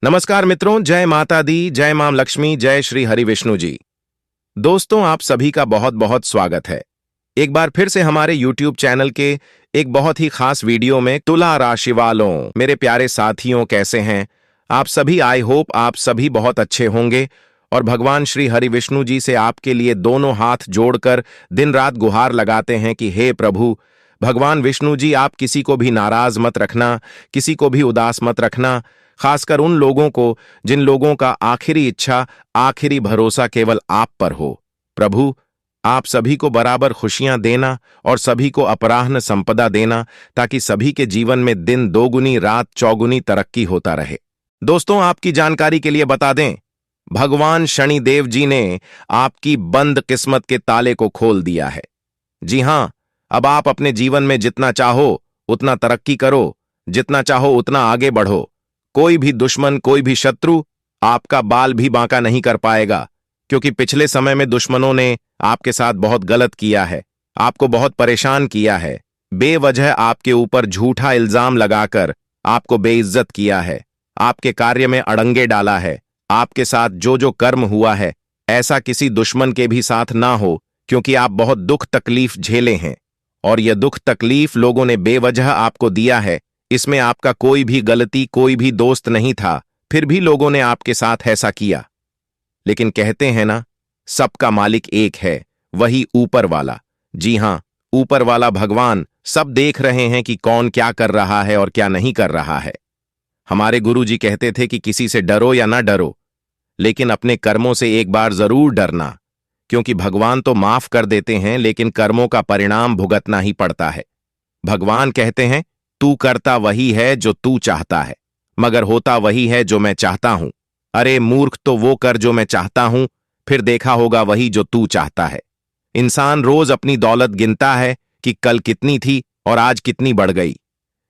नमस्कार मित्रों, जय माता दी, जय मां लक्ष्मी, जय श्री हरि विष्णु जी। दोस्तों, आप सभी का बहुत बहुत स्वागत है एक बार फिर से हमारे YouTube चैनल के एक बहुत ही खास वीडियो में। तुला राशि वालों, मेरे प्यारे साथियों, कैसे हैं आप सभी? आई होप आप सभी बहुत अच्छे होंगे और भगवान श्री हरि विष्णु जी से आपके लिए दोनों हाथ जोड़कर दिन रात गुहार लगाते हैं कि हे प्रभु भगवान विष्णु जी, आप किसी को भी नाराज मत रखना, किसी को भी उदास मत रखना, खासकर उन लोगों को जिन लोगों का आखिरी इच्छा, आखिरी भरोसा केवल आप पर हो। प्रभु, आप सभी को बराबर खुशियां देना और सभी को अपराह्न संपदा देना, ताकि सभी के जीवन में दिन दोगुनी रात चौगुनी तरक्की होता रहे। दोस्तों, आपकी जानकारी के लिए बता दें, भगवान शनिदेव जी ने आपकी बंद किस्मत के ताले को खोल दिया है। जी हां, अब आप अपने जीवन में जितना चाहो उतना तरक्की करो, जितना चाहो उतना आगे बढ़ो। कोई भी दुश्मन, कोई भी शत्रु आपका बाल भी बांका नहीं कर पाएगा, क्योंकि पिछले समय में दुश्मनों ने आपके साथ बहुत गलत किया है, आपको बहुत परेशान किया है, बेवजह आपके ऊपर झूठा इल्जाम लगाकर आपको बेइज्जत किया है, आपके कार्य में अड़ंगे डाला है। आपके साथ जो जो कर्म हुआ है, ऐसा किसी दुश्मन के भी साथ ना हो, क्योंकि आप बहुत दुख तकलीफ झेले हैं और यह दुख तकलीफ लोगों ने बेवजह आपको दिया है। इसमें आपका कोई भी गलती, कोई भी दोस्त नहीं था, फिर भी लोगों ने आपके साथ ऐसा किया। लेकिन कहते हैं ना, सबका मालिक एक है, वही ऊपर वाला। जी हां, ऊपर वाला भगवान सब देख रहे हैं कि कौन क्या कर रहा है और क्या नहीं कर रहा है। हमारे गुरुजी कहते थे कि किसी से डरो या ना डरो, लेकिन अपने कर्मों से एक बार जरूर डरना, क्योंकि भगवान तो माफ कर देते हैं, लेकिन कर्मों का परिणाम भुगतना ही पड़ता है। भगवान कहते हैं, तू करता वही है जो तू चाहता है, मगर होता वही है जो मैं चाहता हूं। अरे मूर्ख, तो वो कर जो मैं चाहता हूं, फिर देखा होगा वही जो तू चाहता है। इंसान रोज अपनी दौलत गिनता है कि कल कितनी थी और आज कितनी बढ़ गई।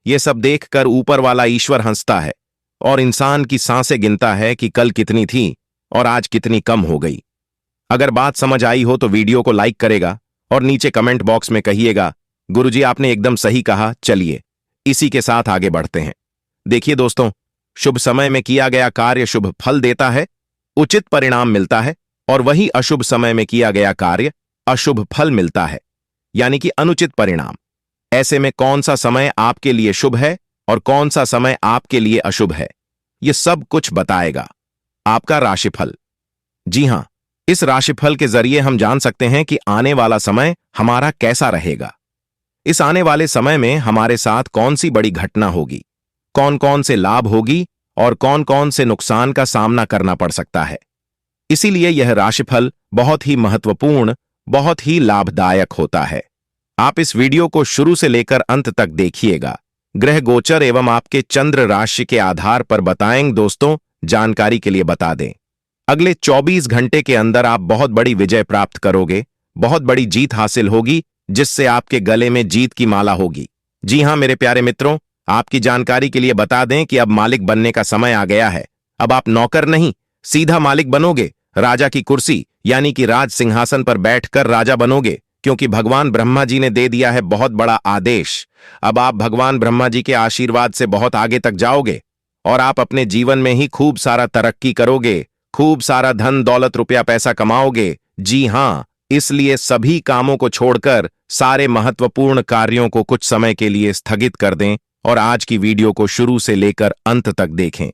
ये सब देखकर ऊपर वाला ईश्वर हंसता है और इंसान की सांसें गिनता है कि कल कितनी थी और आज कितनी कम हो गई। अगर बात समझ आई हो तो वीडियो को लाइक करेगा और नीचे कमेंट बॉक्स में कहिएगा, गुरुजी आपने एकदम सही कहा। चलिए इसी के साथ आगे बढ़ते हैं। देखिए दोस्तों, शुभ समय में किया गया कार्य शुभ फल देता है, उचित परिणाम मिलता है, और वही अशुभ समय में किया गया कार्य अशुभ फल मिलता है, यानी कि अनुचित परिणाम। ऐसे में कौन सा समय आपके लिए शुभ है और कौन सा समय आपके लिए अशुभ है, यह सब कुछ बताएगा आपका राशिफल। जी हां, इस राशिफल के जरिए हम जान सकते हैं कि आने वाला समय हमारा कैसा रहेगा। इस आने वाले समय में हमारे साथ कौन सी बड़ी घटना होगी, कौन कौन से लाभ होगी और कौन कौन से नुकसान का सामना करना पड़ सकता है। इसीलिए यह राशिफल बहुत ही महत्वपूर्ण, बहुत ही लाभदायक होता है। आप इस वीडियो को शुरू से लेकर अंत तक देखिएगा। ग्रह गोचर एवं आपके चंद्र राशि के आधार पर बताएंगे। दोस्तों, जानकारी के लिए बता दें, अगले 24 घंटे के अंदर आप बहुत बड़ी विजय प्राप्त करोगे, बहुत बड़ी जीत हासिल होगी, जिससे आपके गले में जीत की माला होगी। जी हां मेरे प्यारे मित्रों, आपकी जानकारी के लिए बता दें कि अब मालिक बनने का समय आ गया है। अब आप नौकर नहीं, सीधा मालिक बनोगे। राजा की कुर्सी यानी कि राज सिंहासन पर बैठकर राजा बनोगे, क्योंकि भगवान ब्रह्मा जी ने दे दिया है बहुत बड़ा आदेश। अब आप भगवान ब्रह्मा जी के आशीर्वाद से बहुत आगे तक जाओगे और आप अपने जीवन में ही खूब सारा तरक्की करोगे, खूब सारा धन दौलत रुपया पैसा कमाओगे। जी हां, इसलिए सभी कामों को छोड़कर सारे महत्वपूर्ण कार्यों को कुछ समय के लिए स्थगित कर दें और आज की वीडियो को शुरू से लेकर अंत तक देखें,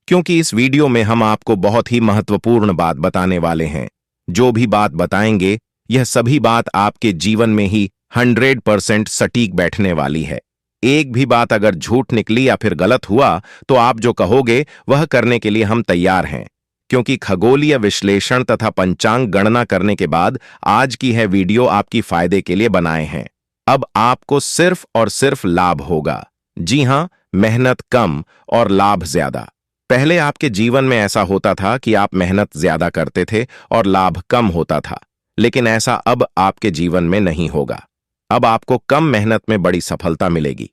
क्योंकि इस वीडियो में हम आपको बहुत ही महत्वपूर्ण बात बताने वाले हैं। जो भी बात बताएंगे, यह सभी बात आपके जीवन में ही 100% सटीक बैठने वाली है। एक भी बात अगर झूठ निकली या फिर गलत हुआ तो आप जो कहोगे वह करने के लिए हम तैयार हैं, क्योंकि खगोलीय विश्लेषण तथा पंचांग गणना करने के बाद आज की है वीडियो आपकी फायदे के लिए बनाए हैं। अब आपको सिर्फ और सिर्फ लाभ होगा। जी हां, मेहनत कम और लाभ ज्यादा। पहले आपके जीवन में ऐसा होता था कि आप मेहनत ज्यादा करते थे और लाभ कम होता था, लेकिन ऐसा अब आपके जीवन में नहीं होगा। अब आपको कम मेहनत में बड़ी सफलता मिलेगी।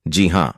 जी हां,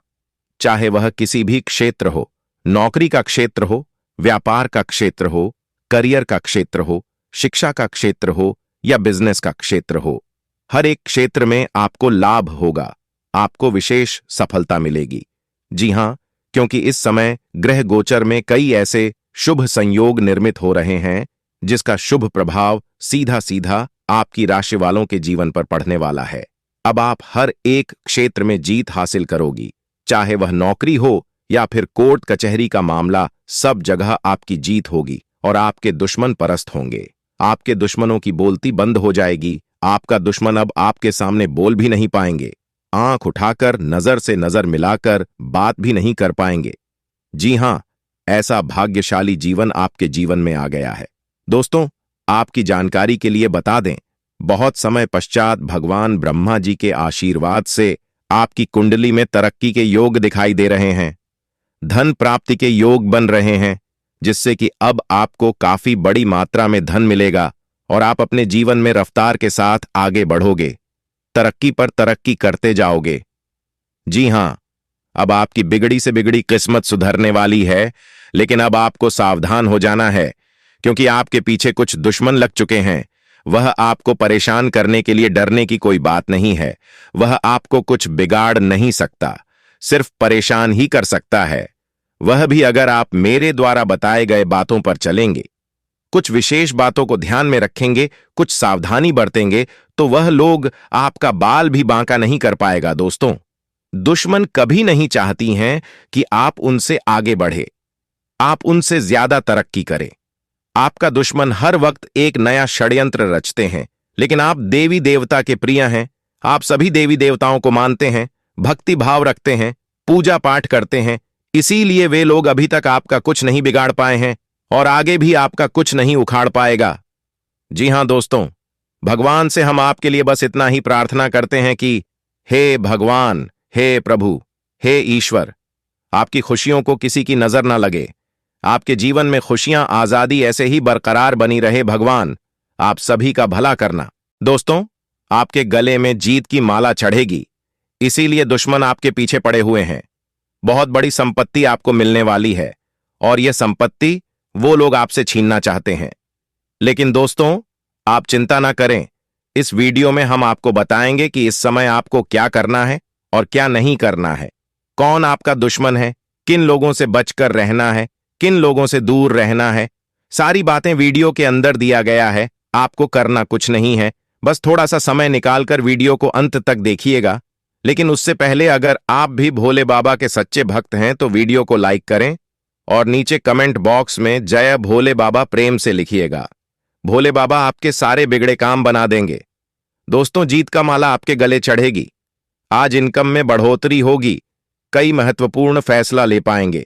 चाहे वह किसी भी क्षेत्र हो, नौकरी का क्षेत्र हो, व्यापार का क्षेत्र हो, करियर का क्षेत्र हो, शिक्षा का क्षेत्र हो या बिजनेस का क्षेत्र हो, हर एक क्षेत्र में आपको लाभ होगा, आपको विशेष सफलता मिलेगी। जी हां, क्योंकि इस समय ग्रह गोचर में कई ऐसे शुभ संयोग निर्मित हो रहे हैं जिसका शुभ प्रभाव सीधा सीधा आपकी राशि वालों के जीवन पर पड़ने वाला है। अब आप हर एक क्षेत्र में जीत हासिल करोगी, चाहे वह नौकरी हो या फिर कोर्ट कचहरी का मामला, सब जगह आपकी जीत होगी और आपके दुश्मन परस्त होंगे। आपके दुश्मनों की बोलती बंद हो जाएगी। आपका दुश्मन अब आपके सामने बोल भी नहीं पाएंगे, आंख उठाकर नजर से नजर मिलाकर बात भी नहीं कर पाएंगे। जी हां, ऐसा भाग्यशाली जीवन आपके जीवन में आ गया है। दोस्तों, आपकी जानकारी के लिए बता दें, बहुत समय पश्चात भगवान ब्रह्मा जी के आशीर्वाद से आपकी कुंडली में तरक्की के योग दिखाई दे रहे हैं। धन प्राप्ति के योग बन रहे हैं, जिससे कि अब आपको काफी बड़ी मात्रा में धन मिलेगा और आप अपने जीवन में रफ्तार के साथ आगे बढ़ोगे, तरक्की पर तरक्की करते जाओगे। जी हां, अब आपकी बिगड़ी से बिगड़ी किस्मत सुधरने वाली है, लेकिन अब आपको सावधान हो जाना है, क्योंकि आपके पीछे कुछ दुश्मन लग चुके हैं। वह आपको परेशान करने के लिए डरने की कोई बात नहीं है। वह आपको कुछ बिगाड़ नहीं सकता, सिर्फ परेशान ही कर सकता है। वह भी अगर आप मेरे द्वारा बताए गए बातों पर चलेंगे, कुछ विशेष बातों को ध्यान में रखेंगे, कुछ सावधानी बरतेंगे, तो वह लोग आपका बाल भी बांका नहीं कर पाएगा। दोस्तों, दुश्मन कभी नहीं चाहती हैं कि आप उनसे आगे बढ़े, आप उनसे ज्यादा तरक्की करें। आपका दुश्मन हर वक्त एक नया षड्यंत्र रचते हैं, लेकिन आप देवी देवता के प्रिय हैं। आप सभी देवी देवताओं को मानते हैं, भक्ति भाव रखते हैं, पूजा पाठ करते हैं, इसीलिए वे लोग अभी तक आपका कुछ नहीं बिगाड़ पाए हैं और आगे भी आपका कुछ नहीं उखाड़ पाएगा। जी हां दोस्तों, भगवान से हम आपके लिए बस इतना ही प्रार्थना करते हैं कि हे भगवान, हे प्रभु, हे ईश्वर, आपकी खुशियों को किसी की नजर ना लगे। आपके जीवन में खुशियां, आजादी ऐसे ही बरकरार बनी रहे। भगवान आप सभी का भला करना। दोस्तों, आपके गले में जीत की माला चढ़ेगी, इसीलिए दुश्मन आपके पीछे पड़े हुए हैं। बहुत बड़ी संपत्ति आपको मिलने वाली है और यह संपत्ति वो लोग आपसे छीनना चाहते हैं। लेकिन दोस्तों, आप चिंता ना करें। इस वीडियो में हम आपको बताएंगे कि इस समय आपको क्या करना है और क्या नहीं करना है, कौन आपका दुश्मन है, किन लोगों से बचकर रहना है, किन लोगों से दूर रहना है। सारी बातें वीडियो के अंदर दिया गया है। आपको करना कुछ नहीं है, बस थोड़ा सा समय निकालकर वीडियो को अंत तक देखिएगा। लेकिन उससे पहले अगर आप भी भोले बाबा के सच्चे भक्त हैं तो वीडियो को लाइक करें और नीचे कमेंट बॉक्स में जय भोले बाबा प्रेम से लिखिएगा। भोले बाबा आपके सारे बिगड़े काम बना देंगे। दोस्तों, जीत का माला आपके गले चढ़ेगी। आज इनकम में बढ़ोतरी होगी, कई महत्वपूर्ण फैसला ले पाएंगे,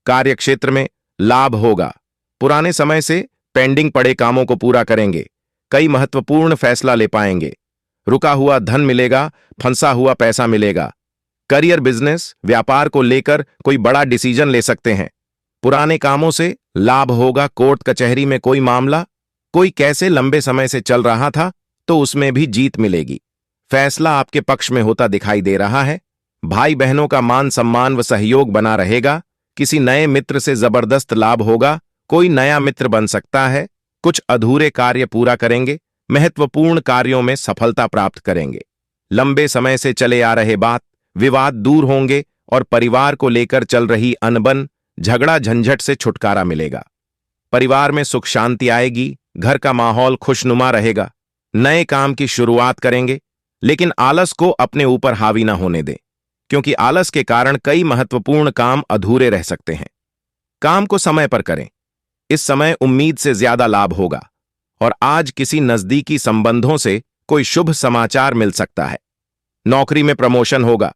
कार्यक्षेत्र में लाभ होगा, पुराने समय से पेंडिंग पड़े कामों को पूरा करेंगे, कई महत्वपूर्ण फैसला ले पाएंगे, रुका हुआ धन मिलेगा, फंसा हुआ पैसा मिलेगा, करियर, बिजनेस, व्यापार को लेकर कोई बड़ा डिसीजन ले सकते हैं, पुराने कामों से लाभ होगा, कोर्ट कचहरी में कोई मामला, कोई कैसे लंबे समय से चल रहा था तो उसमें भी जीत मिलेगी, फैसला आपके पक्ष में होता दिखाई दे रहा है। भाई बहनों का मान सम्मान व सहयोग बना रहेगा, किसी नए मित्र से जबरदस्त लाभ होगा, कोई नया मित्र बन सकता है, कुछ अधूरे कार्य पूरा करेंगे, महत्वपूर्ण कार्यों में सफलता प्राप्त करेंगे, लंबे समय से चले आ रहे बात विवाद दूर होंगे और परिवार को लेकर चल रही अनबन, झगड़ा झंझट से छुटकारा मिलेगा, परिवार में सुख शांति आएगी, घर का माहौल खुशनुमा रहेगा, नए काम की शुरुआत करेंगे, लेकिन आलस को अपने ऊपर हावी ना होने दें, क्योंकि आलस के कारण कई महत्वपूर्ण काम अधूरे रह सकते हैं। काम को समय पर करें, इस समय उम्मीद से ज्यादा लाभ होगा और आज किसी नजदीकी संबंधों से कोई शुभ समाचार मिल सकता है। नौकरी में प्रमोशन होगा,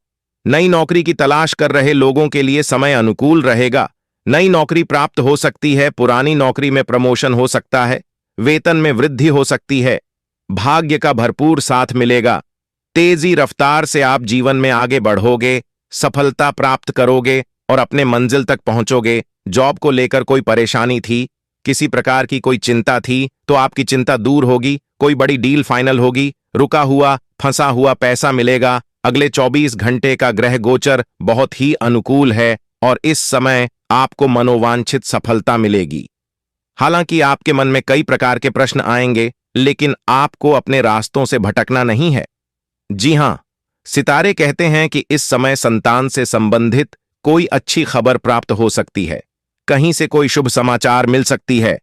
नई नौकरी की तलाश कर रहे लोगों के लिए समय अनुकूल रहेगा, नई नौकरी प्राप्त हो सकती है, पुरानी नौकरी में प्रमोशन हो सकता है, वेतन में वृद्धि हो सकती है, भाग्य का भरपूर साथ मिलेगा, तेजी रफ्तार से आप जीवन में आगे बढ़ोगे, सफलता प्राप्त करोगे और अपने मंजिल तक पहुंचोगे। जॉब को लेकर कोई परेशानी थी, किसी प्रकार की कोई चिंता थी तो आपकी चिंता दूर होगी, कोई बड़ी डील फाइनल होगी, रुका हुआ फंसा हुआ पैसा मिलेगा। अगले 24 घंटे का ग्रह गोचर बहुत ही अनुकूल है और इस समय आपको मनोवांछित सफलता मिलेगी। हालांकि आपके मन में कई प्रकार के प्रश्न आएंगे, लेकिन आपको अपने रास्तों से भटकना नहीं है। जी हां, सितारे कहते हैं कि इस समय संतान से संबंधित कोई अच्छी खबर प्राप्त हो सकती है, कहीं से कोई शुभ समाचार मिल सकती है।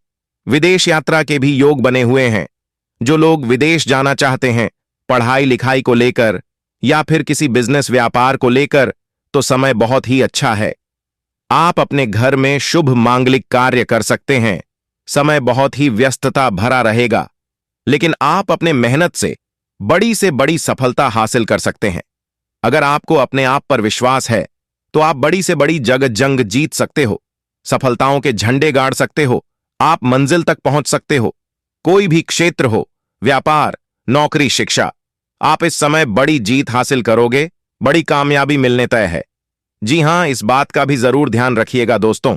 विदेश यात्रा के भी योग बने हुए हैं। जो लोग विदेश जाना चाहते हैं, पढ़ाई लिखाई को लेकर या फिर किसी बिजनेस व्यापार को लेकर, तो समय बहुत ही अच्छा है। आप अपने घर में शुभ मांगलिक कार्य कर सकते हैं। समय बहुत ही व्यस्तता भरा रहेगा, लेकिन आप अपने मेहनत से बड़ी सफलता हासिल कर सकते हैं। अगर आपको अपने आप पर विश्वास है तो आप बड़ी से बड़ी जंग जीत सकते हो, सफलताओं के झंडे गाड़ सकते हो, आप मंजिल तक पहुंच सकते हो। कोई भी क्षेत्र हो, व्यापार, नौकरी, शिक्षा, आप इस समय बड़ी जीत हासिल करोगे, बड़ी कामयाबी मिलने तय है। जी हां, इस बात का भी जरूर ध्यान रखिएगा दोस्तों।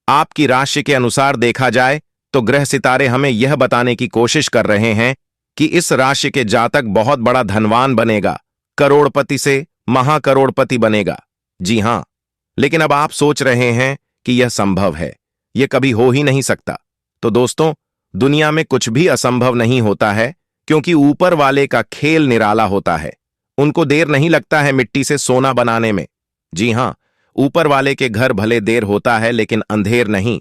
आपकी राशि के अनुसार देखा जाए तो ग्रह सितारे हमें यह बताने की कोशिश कर रहे हैं कि इस राशि के जातक बहुत बड़ा धनवान बनेगा, करोड़पति से महाकरोड़पति बनेगा। जी हां, लेकिन अब आप सोच रहे हैं कि यह संभव है, यह कभी हो ही नहीं सकता। तो दोस्तों, दुनिया में कुछ भी असंभव नहीं होता है, क्योंकि ऊपर वाले का खेल निराला होता है। उनको देर नहीं लगता है मिट्टी से सोना बनाने में। जी हां, ऊपर वाले के घर भले देर होता है, लेकिन अंधेर नहीं।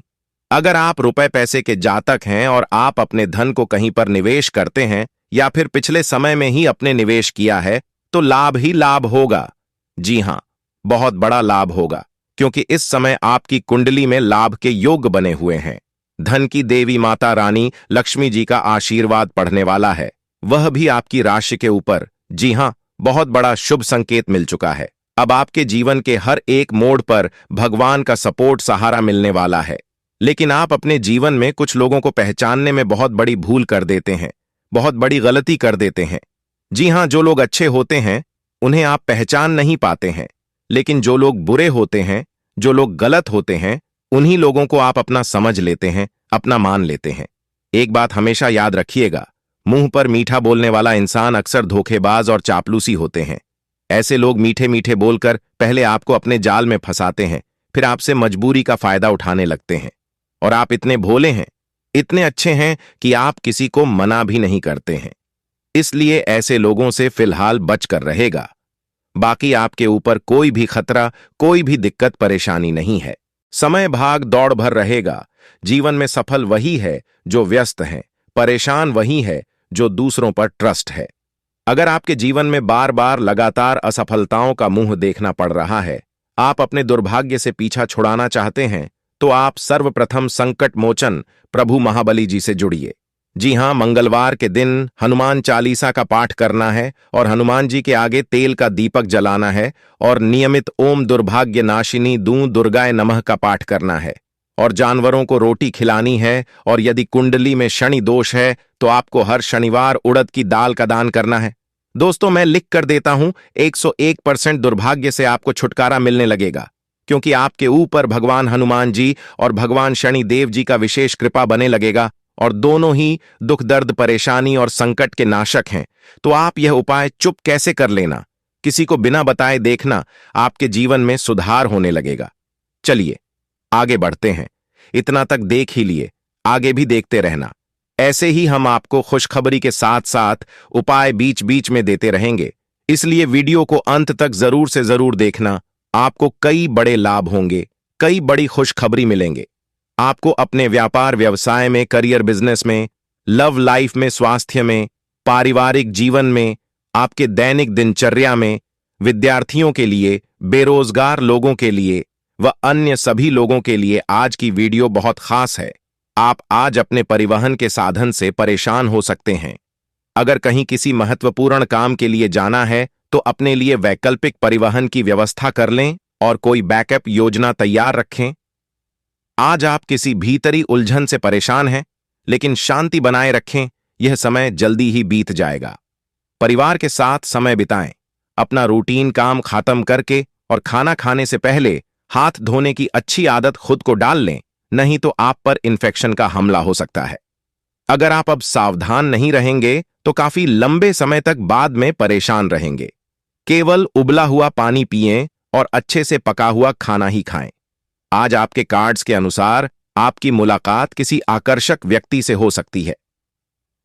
अगर आप रुपए पैसे के जातक हैं और आप अपने धन को कहीं पर निवेश करते हैं या फिर पिछले समय में ही अपने निवेश किया है, तो लाभ ही लाभ होगा। जी हां, बहुत बड़ा लाभ होगा, क्योंकि इस समय आपकी कुंडली में लाभ के योग बने हुए हैं। धन की देवी माता रानी लक्ष्मी जी का आशीर्वाद पढ़ने वाला है, वह भी आपकी राशि के ऊपर। जी हां, बहुत बड़ा शुभ संकेत मिल चुका है। अब आपके जीवन के हर एक मोड़ पर भगवान का सपोर्ट सहारा मिलने वाला है। लेकिन आप अपने जीवन में कुछ लोगों को पहचानने में बहुत बड़ी भूल कर देते हैं, बहुत बड़ी गलती कर देते हैं। जी हां, जो लोग अच्छे होते हैं उन्हें आप पहचान नहीं पाते हैं, लेकिन जो लोग बुरे होते हैं, जो लोग गलत होते हैं, उन्हीं लोगों को आप अपना समझ लेते हैं, अपना मान लेते हैं। एक बात हमेशा याद रखिएगा, मुंह पर मीठा बोलने वाला इंसान अक्सर धोखेबाज और चापलूसी होते हैं। ऐसे लोग मीठे मीठे बोलकर पहले आपको अपने जाल में फंसाते हैं, फिर आपसे मजबूरी का फायदा उठाने लगते हैं। और आप इतने भोले हैं, इतने अच्छे हैं कि आप किसी को मना भी नहीं करते हैं। इसलिए ऐसे लोगों से फिलहाल बचकर रहेगा। बाकी आपके ऊपर कोई भी खतरा, कोई भी दिक्कत परेशानी नहीं है। समय भाग दौड़ भर रहेगा। जीवन में सफल वही है जो व्यस्त है, परेशान वही है जो दूसरों पर ट्रस्ट है। अगर आपके जीवन में बार बार लगातार असफलताओं का मुंह देखना पड़ रहा है, आप अपने दुर्भाग्य से पीछा छुड़ाना चाहते हैं, तो आप सर्वप्रथम संकट मोचन प्रभु महाबली जी से जुड़िए। जी हां, मंगलवार के दिन हनुमान चालीसा का पाठ करना है और हनुमान जी के आगे तेल का दीपक जलाना है और नियमित ओम दुर्भाग्य नाशिनी दूं दुर्गाय नमः का पाठ करना है और जानवरों को रोटी खिलानी है। और यदि कुंडली में शनि दोष है तो आपको हर शनिवार उड़द की दाल का दान करना है। दोस्तों, मैं लिख कर देता हूं, 101% दुर्भाग्य से आपको छुटकारा मिलने लगेगा, क्योंकि आपके ऊपर भगवान हनुमान जी और भगवान शनि देव जी का विशेष कृपा बने लगेगा और दोनों ही दुख दर्द परेशानी और संकट के नाशक हैं। तो आप यह उपाय चुप कैसे कर लेना, किसी को बिना बताए देखना, आपके जीवन में सुधार होने लगेगा। चलिए आगे बढ़ते हैं। इतना तक देख ही लिए, आगे भी देखते रहना। ऐसे ही हम आपको खुशखबरी के साथ साथ उपाय बीच बीच में देते रहेंगे, इसलिए वीडियो को अंत तक जरूर से जरूर देखना। आपको कई बड़े लाभ होंगे, कई बड़ी खुशखबरी मिलेंगे। आपको अपने व्यापार व्यवसाय में, करियर बिजनेस में, लव लाइफ में, स्वास्थ्य में, पारिवारिक जीवन में, आपके दैनिक दिनचर्या में, विद्यार्थियों के लिए, बेरोजगार लोगों के लिए व अन्य सभी लोगों के लिए आज की वीडियो बहुत खास है। आप आज अपने परिवहन के साधन से परेशान हो सकते हैं। अगर कहीं किसी महत्वपूर्ण काम के लिए जाना है तो अपने लिए वैकल्पिक परिवहन की व्यवस्था कर लें और कोई बैकअप योजना तैयार रखें। आज आप किसी भीतरी उलझन से परेशान हैं, लेकिन शांति बनाए रखें, यह समय जल्दी ही बीत जाएगा। परिवार के साथ समय बिताएं, अपना रूटीन काम खत्म करके और खाना खाने से पहले हाथ धोने की अच्छी आदत खुद को डाल लें, नहीं तो आप पर इन्फेक्शन का हमला हो सकता है। अगर आप अब सावधान नहीं रहेंगे तो काफी लंबे समय तक बाद में परेशान रहेंगे। केवल उबला हुआ पानी पिएं और अच्छे से पका हुआ खाना ही खाएं। आज आपके कार्ड्स के अनुसार आपकी मुलाकात किसी आकर्षक व्यक्ति से हो सकती है।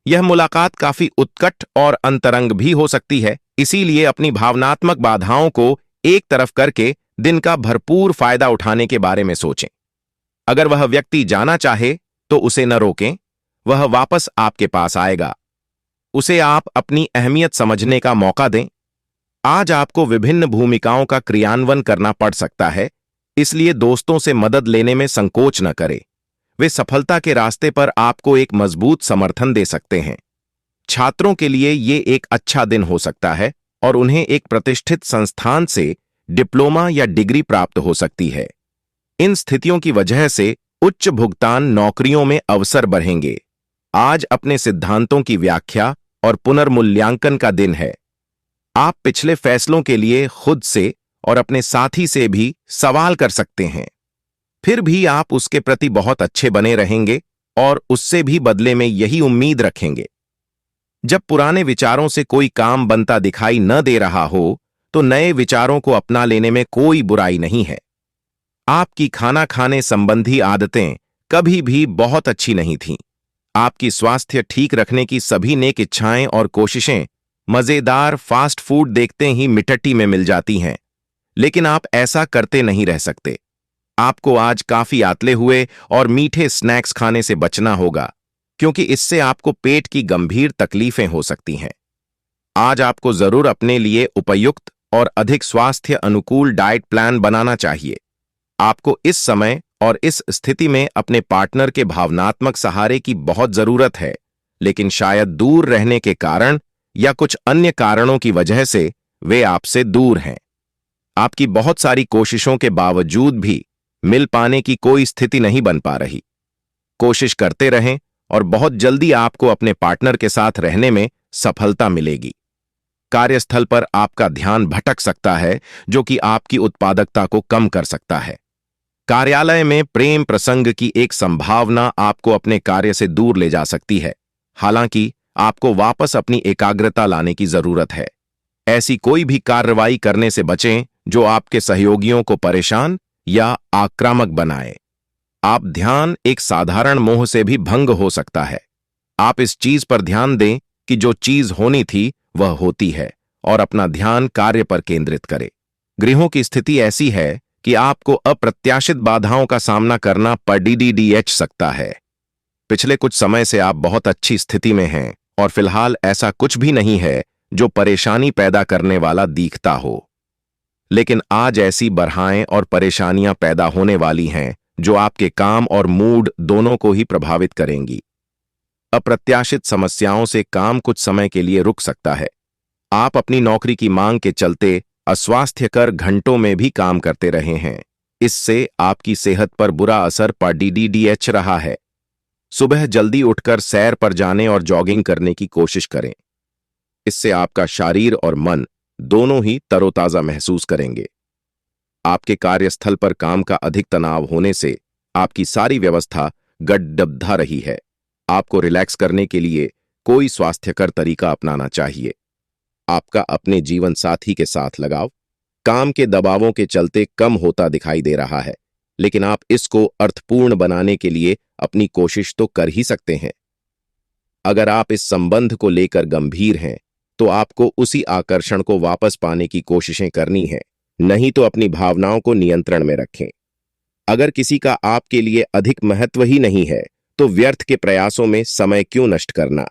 यह मुलाकात काफी उत्कट और अंतरंग भी हो सकती है, इसीलिए अपनी भावनात्मक बाधाओं को एक तरफ करके दिन का भरपूर फायदा उठाने के बारे में सोचें। अगर वह व्यक्ति जाना चाहे तो उसे न रोकें, वह वापस आपके पास आएगा। उसे आप अपनी अहमियत समझने का मौका दें। आज आपको विभिन्न भूमिकाओं का क्रियान्वयन करना पड़ सकता है, इसलिए दोस्तों से मदद लेने में संकोच न करें। वे सफलता के रास्ते पर आपको एक मजबूत समर्थन दे सकते हैं। छात्रों के लिए ये एक अच्छा दिन हो सकता है और उन्हें एक प्रतिष्ठित संस्थान से डिप्लोमा या डिग्री प्राप्त हो सकती है। इन स्थितियों की वजह से उच्च भुगतान नौकरियों में अवसर बढ़ेंगे। आज अपने सिद्धांतों की व्याख्या और पुनर्मूल्यांकन का दिन है। आप पिछले फैसलों के लिए खुद से और अपने साथी से भी सवाल कर सकते हैं। फिर भी आप उसके प्रति बहुत अच्छे बने रहेंगे और उससे भी बदले में यही उम्मीद रखेंगे। जब पुराने विचारों से कोई काम बनता दिखाई न दे रहा हो, तो नए विचारों को अपना लेने में कोई बुराई नहीं है। आपकी खाना खाने संबंधी आदतें कभी भी बहुत अच्छी नहीं थीं। आपकी स्वास्थ्य ठीक रखने की सभी नेक इच्छाएं और कोशिशें मजेदार फास्ट फूड देखते ही मिट्टी में मिल जाती हैं, लेकिन आप ऐसा करते नहीं रह सकते। आपको आज काफी आतले हुए और मीठे स्नैक्स खाने से बचना होगा, क्योंकि इससे आपको पेट की गंभीर तकलीफें हो सकती हैं। आज आपको जरूर अपने लिए उपयुक्त और अधिक स्वास्थ्य अनुकूल डाइट प्लान बनाना चाहिए। आपको इस समय और इस स्थिति में अपने पार्टनर के भावनात्मक सहारे की बहुत जरूरत है, लेकिन शायद दूर रहने के कारण या कुछ अन्य कारणों की वजह से वे आपसे दूर हैं। आपकी बहुत सारी कोशिशों के बावजूद भी मिल पाने की कोई स्थिति नहीं बन पा रही। कोशिश करते रहें और बहुत जल्दी आपको अपने पार्टनर के साथ रहने में सफलता मिलेगी। कार्यस्थल पर आपका ध्यान भटक सकता है, जो कि आपकी उत्पादकता को कम कर सकता है। कार्यालय में प्रेम प्रसंग की एक संभावना आपको अपने कार्य से दूर ले जा सकती है। हालांकि आपको वापस अपनी एकाग्रता लाने की जरूरत है। ऐसी कोई भी कार्रवाई करने से बचें जो आपके सहयोगियों को परेशान या आक्रामक बनाए। आप ध्यान एक साधारण मोह से भी भंग हो सकता है। आप इस चीज पर ध्यान दें कि जो चीज होनी थी वह होती है और अपना ध्यान कार्य पर केंद्रित करें। गृहों की स्थिति ऐसी है कि आपको अप्रत्याशित बाधाओं का सामना करना पड़ सकता है। पिछले कुछ समय से आप बहुत अच्छी स्थिति में हैं और फिलहाल ऐसा कुछ भी नहीं है जो परेशानी पैदा करने वाला दिखता हो। लेकिन आज ऐसी बरहाएं और परेशानियां पैदा होने वाली हैं जो आपके काम और मूड दोनों को ही प्रभावित करेंगी। अप्रत्याशित समस्याओं से काम कुछ समय के लिए रुक सकता है। आप अपनी नौकरी की मांग के चलते अस्वास्थ्यकर घंटों में भी काम करते रहे हैं। इससे आपकी सेहत पर बुरा असर पड़ रहा है। सुबह जल्दी उठकर सैर पर जाने और जॉगिंग करने की कोशिश करें। इससे आपका शरीर और मन दोनों ही तरोताजा महसूस करेंगे। आपके कार्यस्थल पर काम का अधिक तनाव होने से आपकी सारी व्यवस्था गड़बड़ा रही है। आपको रिलैक्स करने के लिए कोई स्वास्थ्यकर तरीका अपनाना चाहिए। आपका अपने जीवन साथी के साथ लगाव काम के दबावों के चलते कम होता दिखाई दे रहा है, लेकिन आप इसको अर्थपूर्ण बनाने के लिए अपनी कोशिश तो कर ही सकते हैं। अगर आप इस संबंध को लेकर गंभीर हैं, तो आपको उसी आकर्षण को वापस पाने की कोशिशें करनी है, नहीं तो अपनी भावनाओं को नियंत्रण में रखें। अगर किसी का आपके लिए अधिक महत्व ही नहीं है, तो व्यर्थ के प्रयासों में समय क्यों नष्ट करना।